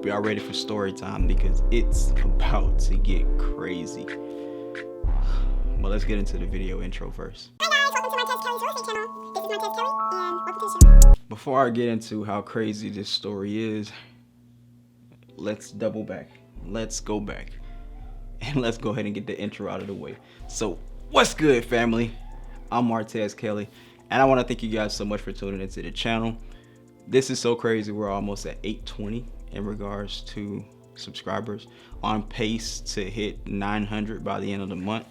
hope y'all ready for story time because it's about to get crazy. But let's get into the video intro first. Hi guys, welcome to Martez Kelly's real estate channel. This is Martez Kelly, and welcome to the channel. Before I get into how crazy this story is, let's double back. Let's go back. And let's go ahead and get the intro out of the way. So, what's good, family? I'm Martez Kelly, and I want to thank you guys so much for tuning into the channel. This is so crazy. We're almost at 820 in regards to subscribers, on pace to hit 900 by the end of the month.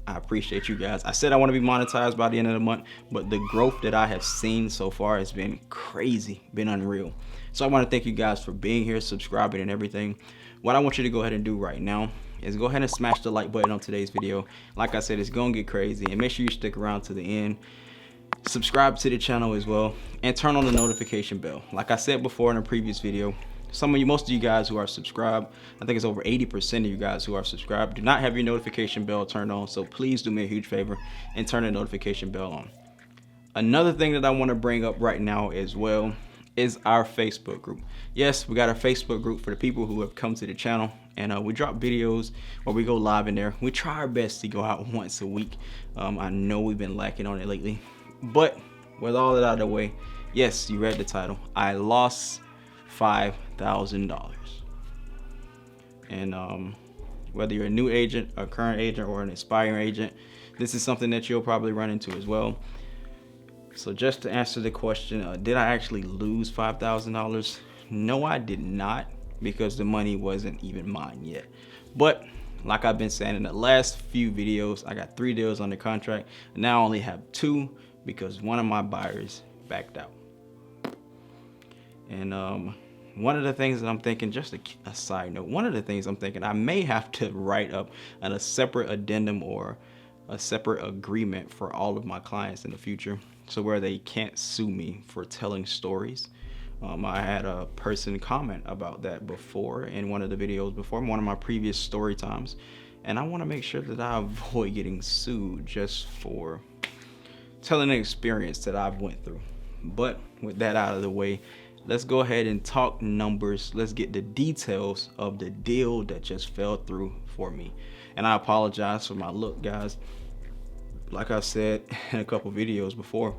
I appreciate you guys. I said I want to be monetized by the end of the month, but the growth that I have seen so far has been crazy, been unreal. So I want to thank you guys for being here, subscribing and everything. What I want you to go ahead and do right now is go ahead and smash the like button on today's video. Like I said, it's gonna get crazy, and make sure you stick around to the end. Subscribe to the channel as well, and turn on the notification bell. Like I said before in a previous video, most of you guys who are subscribed, I think it's over 80% of you guys who are subscribed, do not have your notification bell turned on. So please do me a huge favor and turn the notification bell on. Another thing that I want to bring up right now as well is our Facebook group. Yes, we got our Facebook group for the people who have come to the channel, and we drop videos or we go live in there. We try our best to go out once a week. I know we've been lacking on it lately, but with all that out of the way, yes, you read the title. I lost $5,000. And whether you're a new agent, a current agent, or an aspiring agent, this is something that you'll probably run into as well. So just to answer the question, did I actually lose $5,000? No, I did not, because the money wasn't even mine yet. But like I've been saying in the last few videos, I got 3 deals under contract. Now I only have 2 because one of my buyers backed out. And one of the things that I'm thinking, just a side note, one of the things I'm thinking, I may have to write up a separate addendum or a separate agreement for all of my clients in the future, so where they can't sue me for telling stories. I had a person comment about that before in one of the videos before, one of my previous story times, and I want to make sure that I avoid getting sued just for telling an experience that I've went through. But with that out of the way, let's go ahead and talk numbers. Let's get the details of the deal that just fell through for me. And I apologize for my look, guys. Like I said in a couple videos before,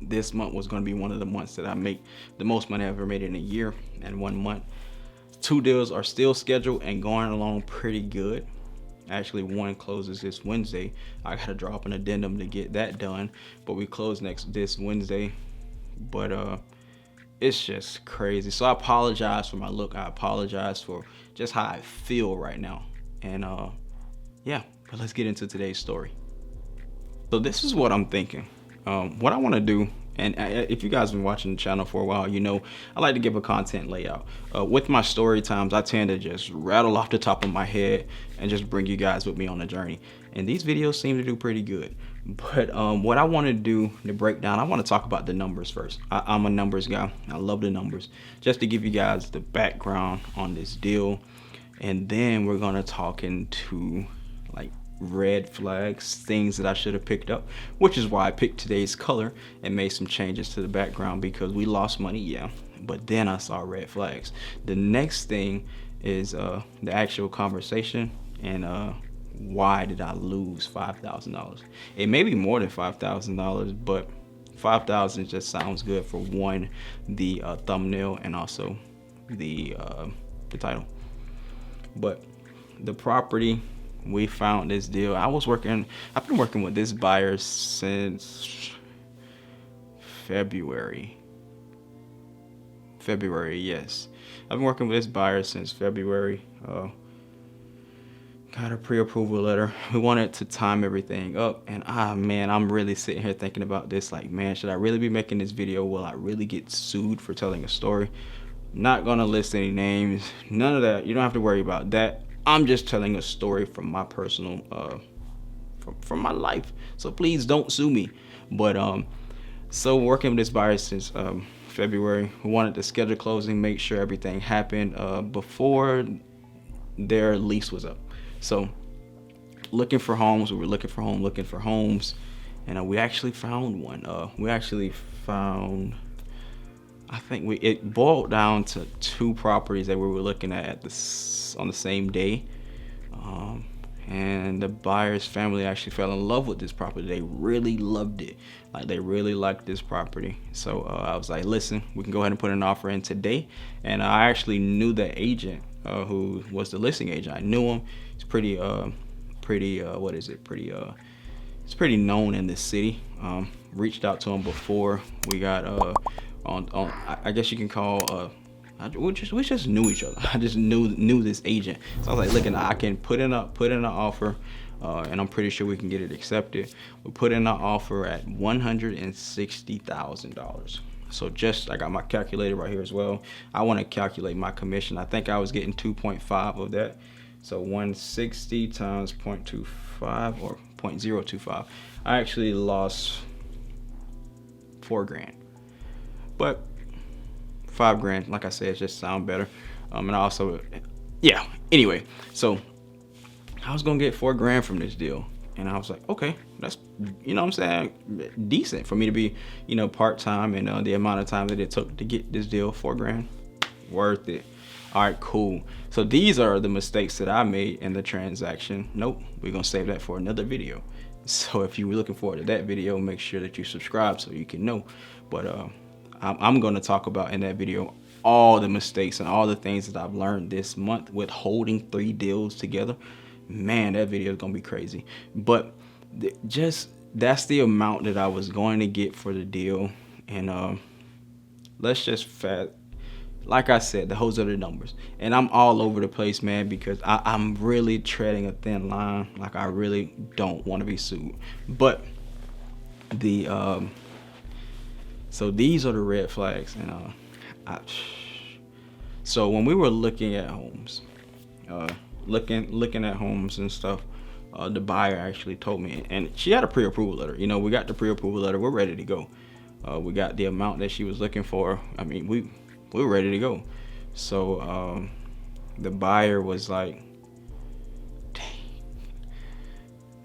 this month was going to be one of the months that I make the most money I've ever made in a year and 1 month. 2 deals are still scheduled and going along pretty good. Actually, one closes this Wednesday. I gotta drop an addendum to get that done, but we close this Wednesday. But it's just crazy. So I apologize for my look. I apologize for just how I feel right now. And yeah, but let's get into today's story. So this is what I'm thinking. What I want to do, and if you guys have been watching the channel for a while, you know I like to give a content layout. With my story times, I tend to just rattle off the top of my head and just bring you guys with me on the journey. And these videos seem to do pretty good. But what I want to do to break down, I want to talk about the numbers first. I'm a numbers guy. I love the numbers. Just to give you guys the background on this deal. And then we're going to talk into like red flags, things that I should have picked up, which is why I picked today's color and made some changes to the background, because we lost money, yeah, but then I saw red flags. The next thing is the actual conversation, and why did I lose $5,000? It may be more than $5,000, but 5,000 just sounds good for one, the thumbnail, and also the title. But the property, we found this deal. I've been working with this buyer since February, yes. I've been working with this buyer since February. Got a pre-approval letter. We wanted to time everything up, and man, I'm really sitting here thinking about this, like, man, should I really be making this video? Will I really get sued for telling a story? Not gonna list any names, none of that. You don't have to worry about that. I'm just telling a story from my personal, from my life. So please don't sue me. But so working with this buyer since February, we wanted to schedule closing, make sure everything happened before their lease was up. So looking for homes, we were looking for homes, and we actually found one. We actually found, I think it boiled down to two properties that we were looking at on the same day. And the buyer's family actually fell in love with this property. They really loved it. Like, they really liked this property. So I was like, listen, we can go ahead and put an offer in today. And I actually knew the agent who was the listing agent. I knew him. He's pretty it's pretty known in this city. Reached out to him before we got on I guess you can call we just knew each other. I just knew this agent. So I was like, look, I can put in an offer, and I'm pretty sure we can get it accepted. We put in an offer at $160,000. So I got my calculator right here as well. I want to calculate my commission. I think I was getting 2.5 of that. So 160 times 0.25 or 0.025. I actually lost $4,000, but $5,000, like I said, just sound better. And I also, anyway, so I was gonna get $4,000 from this deal, and I was like, okay, that's, what I'm saying, decent for me to be, part-time, and the amount of time that it took to get this deal, $4,000, worth it. All right, cool. So these are the mistakes that I made in the transaction. Nope, we're gonna save that for another video. So if you were looking forward to that video, make sure that you subscribe so you can know. But I'm going to talk about in that video all the mistakes and all the things that I've learned this month with holding 3 deals together. Man, that video is going to be crazy. But that's the amount that I was going to get for the deal. And let's just like I said, those are the numbers. And I'm all over the place, man, because I'm really treading a thin line. Like, I really don't want to be sued. But so these are the red flags. And so when we were looking at homes, looking at homes and stuff, the buyer actually told me, and she had a pre-approval letter. We got the pre-approval letter. We're ready to go. We got the amount that she was looking for. I mean, we were ready to go. So the buyer was like, dang.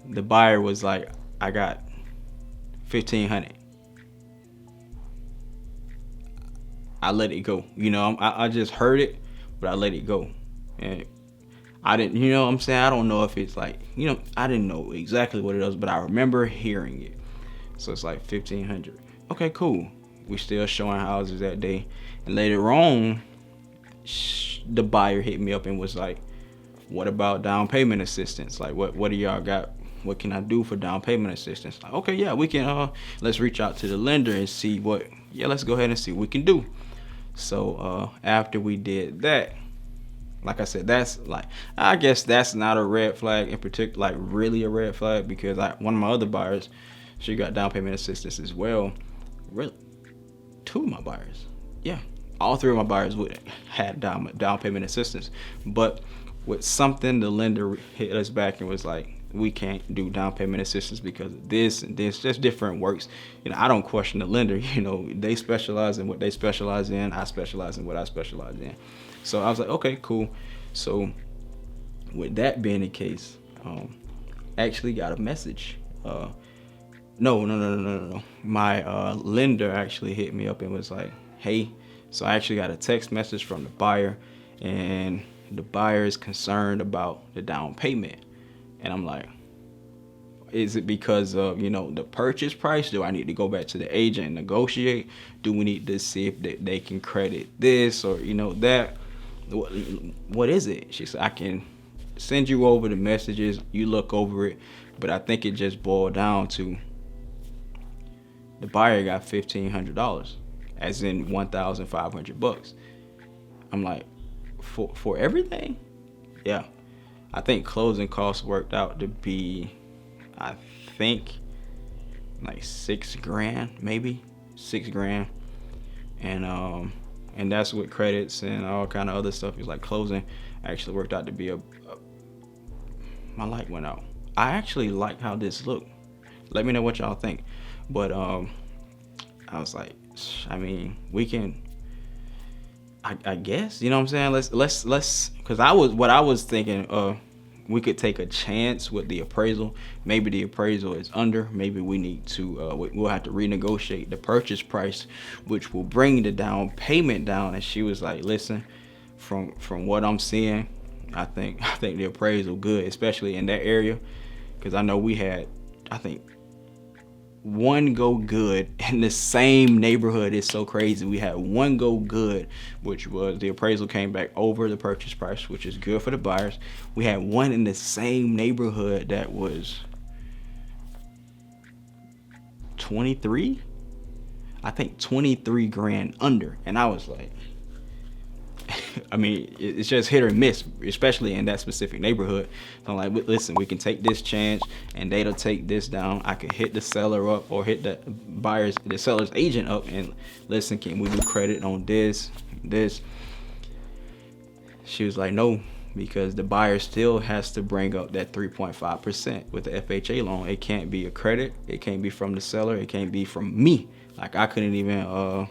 The buyer was like, I got $1,500. I let it go. I just heard it, but I let it go. And I didn't, what I'm saying? I don't know if it's like, I didn't know exactly what it was, but I remember hearing it. So it's like $1,500. Okay, cool. We still showing houses that day. And later on, the buyer hit me up and was like, what about down payment assistance? Like, what do y'all got? What can I do for down payment assistance? Like, okay, yeah, we can, let's reach out to the lender and see let's go ahead and see what we can do. So after we did that, like I said, I guess that's not a red flag in particular, like really a red flag, because one of my other buyers, she got down payment assistance as well. Really, 2 of my buyers, yeah, all 3 of my buyers had down payment assistance. But with something, the lender hit us back and was like, we can't do down payment assistance because of this and this, just different works. I don't question the lender. They specialize in what they specialize in. I specialize in what I specialize in. So I was like, okay, cool. So with that being the case, actually got a message. No. My lender actually hit me up and was like, hey, so I actually got a text message from the buyer, and the buyer is concerned about the down payment. And I'm like, is it because of, the purchase price? Do I need to go back to the agent and negotiate? Do we need to see if they can credit this or, that? What is it? She said, I can send you over the messages. You look over it. But I think it just boiled down to the buyer got $1,500, as in $1,500. I'm like, for everything? Yeah. I think closing costs worked out to be, I think, like $6,000, maybe $6,000, and that's with credits and all kind of other stuff. It's like closing actually worked out to be my light went out. I actually like how this looked. Let me know what y'all think. But I was like, I mean, we can. I guess, what I'm saying? Let's because what I was thinking we could take a chance with the appraisal. Maybe the appraisal is under. Maybe we need to we'll have to renegotiate the purchase price, which will bring the down payment down. And she was like, listen, from what I'm seeing, I think the appraisal good, especially in that area, because I know we had, I think, one go good in the same neighborhood. It's so crazy. We had one go good, which was the appraisal came back over the purchase price, which is good for the buyers. We had one in the same neighborhood that was 23, I think 23 grand under. And I was like, I mean, it's just hit or miss, especially in that specific neighborhood. So I'm like, listen, we can take this chance and they'll take this down. I could hit the seller up or hit the seller's agent up and listen, can we do credit on this? She was like, no, because the buyer still has to bring up that 3.5% with the FHA loan. It can't be a credit. It can't be from the seller. It can't be from me. Like, I couldn't even,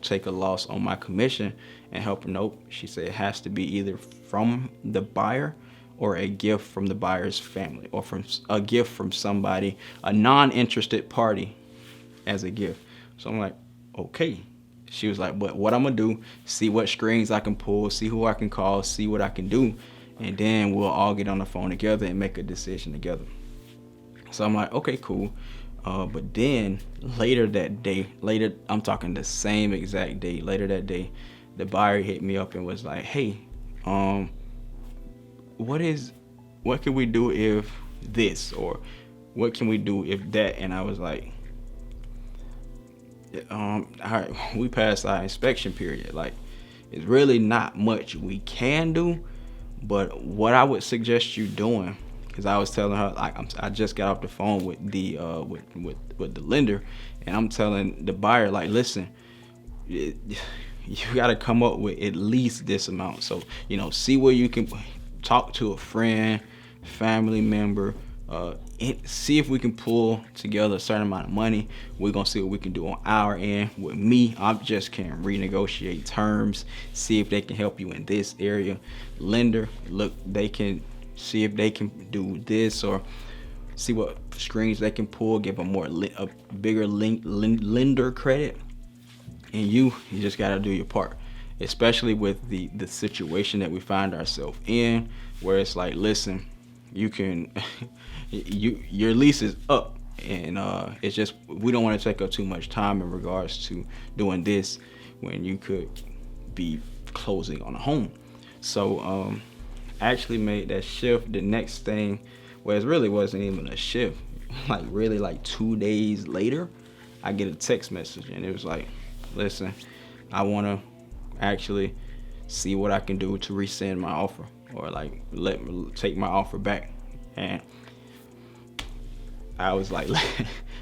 take a loss on my commission and help her. Nope. She said it has to be either from the buyer or a gift from the buyer's family, or from a gift from somebody, a non-interested party, as a gift. So I'm like, okay. She was like, but what I'm gonna do, see what strings I can pull, see who I can call, see what I can do, and then we'll all get on the phone together and make a decision together. So I'm like, okay, cool. But then later that day, I'm talking the same exact day, later that day, the buyer hit me up and was like, hey, what can we do if this, or what can we do if that? And I was like, all right, we passed our inspection period. Like, it's really not much we can do, but what I would suggest you doing, because I was telling her, like, I just got off the phone with the with the lender, and I'm telling the buyer, like, listen, you got to come up with at least this amount. So, see where you can talk to a friend, family member, see if we can pull together a certain amount of money. We're gonna see what we can do on our end. With me, I just can renegotiate terms, see if they can help you in this area. Lender, look, they can see if they can do this, or see what strings they can pull, give them a bigger lender credit. And you just gotta do your part, especially with the situation that we find ourselves in, where it's like, listen, you can your lease is up, and it's just, we don't want to take up too much time in regards to doing this when you could be closing on a home. So I actually made that shift. The next thing, well, it really wasn't even a shift, like really like 2 days later, I get a text message, and it was like, listen, I want to actually see what I can do to rescind my offer, or like let me take my offer back. And I was like,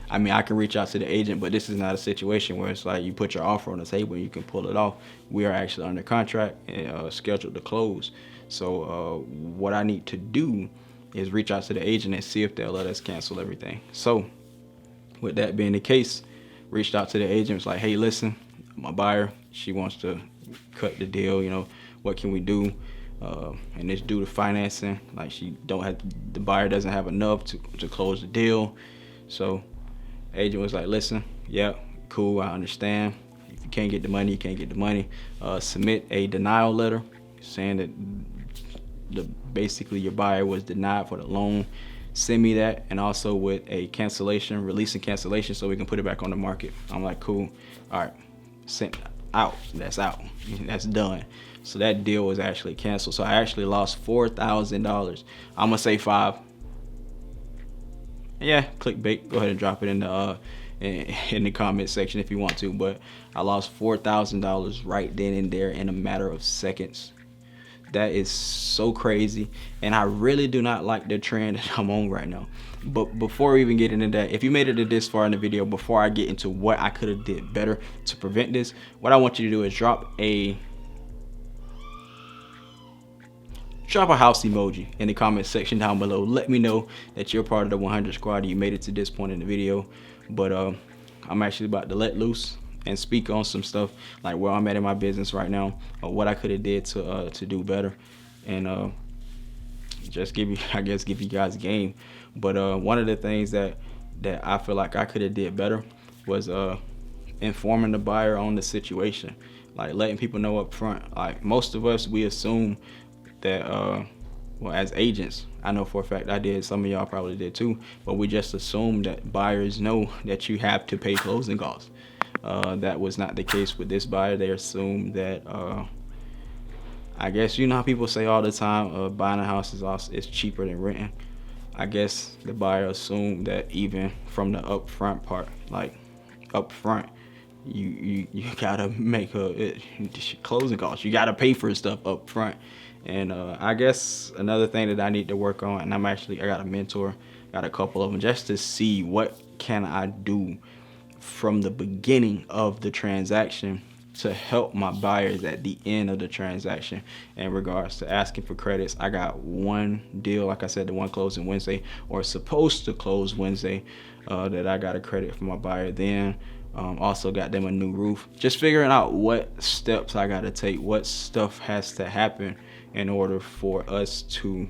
I mean, I can reach out to the agent, but this is not a situation where it's like you put your offer on the table and you can pull it off. We are actually under contract and scheduled to close. So what I need to do is reach out to the agent and see if they'll let us cancel everything. So with that being the case, reached out to the agent. Was like, hey, listen, my buyer, she wants to cut the deal. What can we do? And it's due to financing. Like, the buyer doesn't have enough to close the deal. So agent was like, listen, yeah, cool, I understand. If you can't get the money, you can't get the money. Submit a denial letter saying that basically your buyer was denied for the loan. Send me that, and also with a cancellation, releasing cancellation, so we can put it back on the market. I'm like, cool. All right, sent out. That's out. That's done. So that deal was actually canceled. So I actually lost $4,000. I'm gonna say $5,000. Yeah, clickbait. Go ahead and drop it in the comment section if you want to. But I lost $4,000 right then and there in a matter of seconds. That is so crazy, and I really do not like the trend that I'm on right now. But before we even get into that, if you made it this far in the video, before I get into what I could have did better to prevent this, what I want you to do is drop a house emoji in the comment section down below. Let me know that you're part of the 100 squad, you made it to this point in the video. But I'm actually about to let loose and speak on some stuff, like where I'm at in my business right now, or what I could have did to do better. And just give you, I guess, give you guys game. But one of the things that I feel like I could have did better was informing the buyer on the situation, like letting people know up front. Like most of us, we assume that well, as agents, I know for a fact I did, some of y'all probably did too, but we just assume that buyers know that you have to pay closing costs. That was not the case with this buyer. They assumed that I guess, you know how people say all the time, buying a house is cheaper than renting. I guess the buyer assumed that even from the upfront part, like upfront, you gotta make closing costs. You gotta pay for stuff up front. And I guess another thing that I need to work on, and I got a mentor, got a couple of them, just to see what can I do from the beginning of the transaction to help my buyers at the end of the transaction in regards to asking for credits. I got one deal, like I said, the one closing Wednesday, or supposed to close Wednesday, that I got a credit for my buyer. Then also got them a new roof. Just figuring out what steps I got to take, what stuff has to happen in order for us to,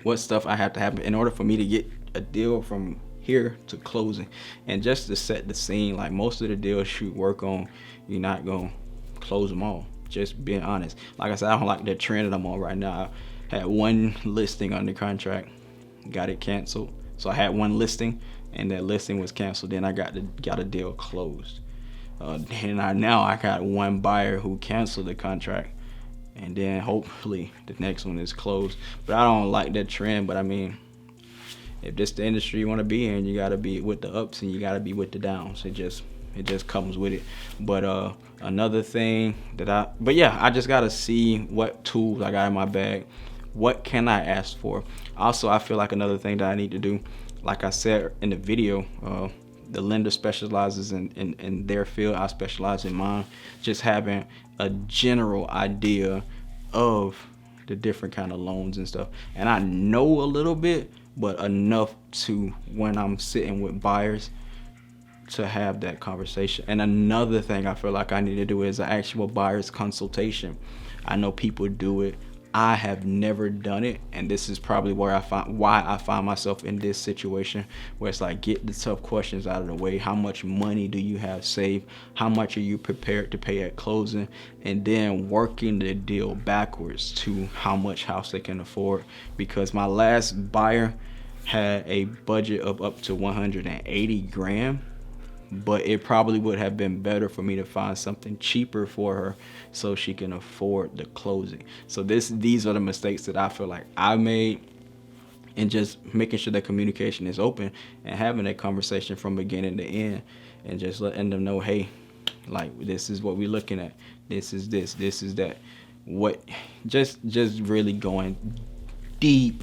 what stuff I have to happen in order for me to get a deal from here to closing. And just to set the scene, like most of the deals you work on, you're not gonna close them all. Just being honest. Like I said, I don't like the trend that I'm on right now. I had one listing under contract, got it canceled. So I had one listing, and that listing was canceled. Then I got a deal closed. And now I got one buyer who canceled the contract, and then hopefully the next one is closed. But I don't like that trend. But I mean, if this the industry you want to be in, you got to be with the ups and you got to be with the downs. It just comes with it. But another thing I just got to see what tools I got in my bag. What can I ask for? Also, I feel like another thing that I need to do, like I said in the video, the lender specializes in their field. I specialize in mine. Just having a general idea of the different kind of loans and stuff. And I know a little bit, but enough to, when I'm sitting with buyers, to have that conversation. And another thing I feel like I need to do is an actual buyer's consultation. I know people do it. I have never done it, and this is probably why I find myself in this situation, where it's like, get the tough questions out of the way. How much money do you have saved? How much are you prepared to pay at closing? And then working the deal backwards to how much house they can afford. Because my last buyer had a budget of up to 180 grand. But it probably would have been better for me to find something cheaper for her so she can afford the closing. So these are the mistakes that I feel like I made, and just making sure that communication is open and having that conversation from beginning to end, and just letting them know, hey, like, this is what we're looking at. This is is that. What, just really going deep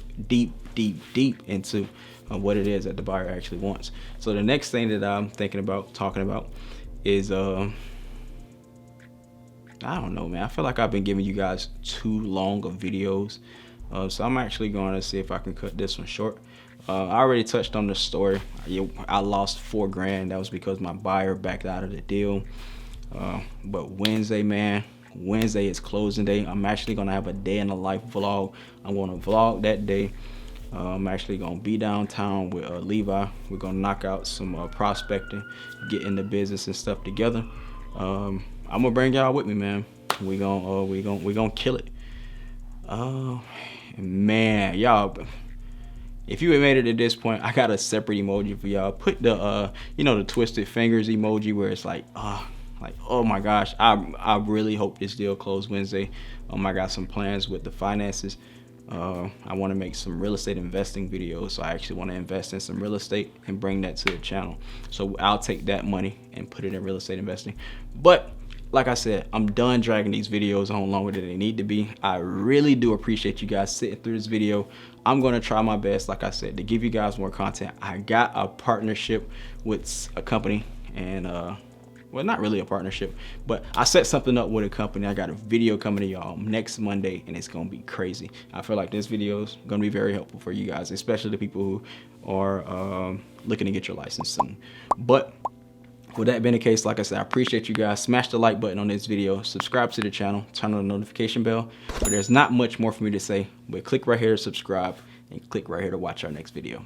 into what it is that the buyer actually wants. So the next thing that I'm thinking about talking about is I don't know, man. I feel like I've been giving you guys too long of videos, so I'm actually going to see if I can cut this one short. I already touched on the story. I lost $4 grand. That was because my buyer backed out of the deal. But Wednesday, man, Wednesday is closing day. I'm actually gonna have a day in the life vlog. I'm gonna vlog that day. I'm actually gonna be downtown with Levi. We're gonna knock out some prospecting, get into business and stuff together. I'm gonna bring y'all with me, man. We gonna kill it. Man, y'all, if you have made it to this point, I got a separate emoji for y'all. Put the the twisted fingers emoji, where it's like oh my gosh, I really hope this deal closed Wednesday. I got some plans with the finances. I want to make some real estate investing videos, so I actually want to invest in some real estate and bring that to the channel. So I'll take that money and put it in real estate investing. But like I said, I'm done dragging these videos on longer than they need to be. I really do appreciate you guys sitting through this video. I'm going to try my best, like I said, to give you guys more content. I got a partnership with a company, and well, not really a partnership, but I set something up with a company. I got a video coming to y'all next Monday, and it's gonna be crazy. I feel like this video is gonna be very helpful for you guys, especially the people who are looking to get your license soon. But With that being the case, like I said, I appreciate you guys. Smash the like button on this video, subscribe to the channel, turn on the notification bell. But there's not much more for me to say, but click right here to subscribe and click right here to watch our next video.